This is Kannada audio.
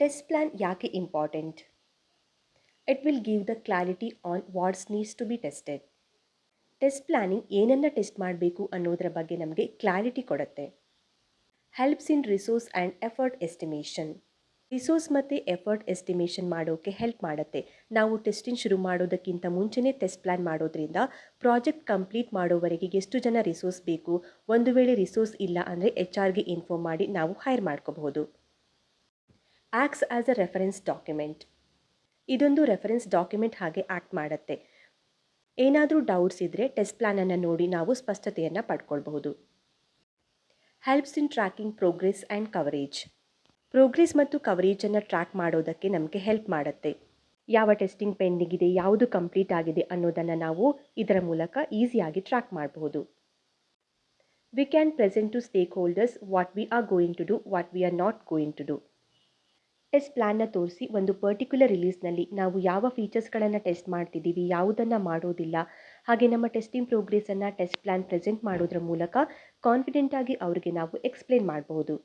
ಟೆಸ್ಟ್ ಪ್ಲಾನ್ ಯಾಕೆ important? It will give the clarity on what's needs to be tested. Test planning ಏನನ್ನು ಟೆಸ್ಟ್ ಮಾಡಬೇಕು ಅನ್ನೋದರ ಬಗ್ಗೆ ನಮಗೆ ಕ್ಲಾರಿಟಿ ಕೊಡುತ್ತೆ. Helps in resource and effort estimation. Resource ಮತ್ತು ಎಫರ್ಟ್ ಎಸ್ಟಿಮೇಷನ್ ಮಾಡೋಕ್ಕೆ ಹೆಲ್ಪ್ ಮಾಡುತ್ತೆ. ನಾವು ಟೆಸ್ಟಿಂಗ್ ಶುರು ಮಾಡೋದಕ್ಕಿಂತ ಮುಂಚೆನೇ ಟೆಸ್ಟ್ ಪ್ಲಾನ್ ಮಾಡೋದ್ರಿಂದ ಪ್ರಾಜೆಕ್ಟ್ ಕಂಪ್ಲೀಟ್ ಮಾಡೋವರೆಗೆ ಎಷ್ಟು ಜನ ರಿಸೋರ್ಸ್ ಬೇಕು, ಒಂದು ವೇಳೆ ರಿಸೋರ್ಸ್ ಇಲ್ಲ ಅಂದರೆ HR ಗೆ ಇನ್ಫಾರ್ಮ್ ಮಾಡಿ ನಾವು ಹೈರ್ ಮಾಡ್ಕೋಬಹುದು. Acts as a reference document. ಇದೊಂದು ರೆಫರೆನ್ಸ್ ಡಾಕ್ಯುಮೆಂಟ್ ಹಾಗೆ ಆ್ಯಕ್ಟ್ ಮಾಡುತ್ತೆ. ಏನಾದರೂ ಡೌಟ್ಸ್ ಇದ್ದರೆ ಟೆಸ್ಟ್ ಪ್ಲಾನನ್ನು ನೋಡಿ ನಾವು ಸ್ಪಷ್ಟತೆಯನ್ನು ಪಡ್ಕೊಳ್ಬಹುದು. Helps in tracking progress and coverage. Progress ಮತ್ತು ಕವರೇಜನ್ನು ಟ್ರ್ಯಾಕ್ ಮಾಡೋದಕ್ಕೆ ನಮಗೆ ಹೆಲ್ಪ್ ಮಾಡುತ್ತೆ. ಯಾವ ಟೆಸ್ಟಿಂಗ್ ಪೆಂಡಿಂಗ್ ಇದೆ, ಯಾವುದು ಕಂಪ್ಲೀಟ್ ಆಗಿದೆ ಅನ್ನೋದನ್ನು ನಾವು ಇದರ ಮೂಲಕ ಈಸಿಯಾಗಿ ಟ್ರ್ಯಾಕ್ ಮಾಡಬಹುದು. We can present to stakeholders what we are going to do, what we are not going to do. Test ಪ್ಲಾನ್ನ ತೋರಿಸಿ ಒಂದು ಪರ್ಟಿಕ್ಯುಲರ್ ರಿಲೀಸ್ನಲ್ಲಿ ನಾವು ಯಾವ ಫೀಚರ್ಸ್ಗಳನ್ನು ಟೆಸ್ಟ್ ಮಾಡ್ತಿದ್ದೀವಿ, ಯಾವುದನ್ನು ಮಾಡೋದಿಲ್ಲ, ಹಾಗೆ ನಮ್ಮ ಟೆಸ್ಟಿಂಗ್ ಪ್ರೋಗ್ರೆಸನ್ನು ಟೆಸ್ಟ್ ಪ್ಲಾನ್ ಪ್ರೆಸೆಂಟ್ ಮಾಡೋದ್ರ ಮೂಲಕ ಕಾನ್ಫಿಡೆಂಟಾಗಿ ಅವರಿಗೆ ನಾವು ಎಕ್ಸ್ಪ್ಲೇನ್ ಮಾಡಬಹುದು.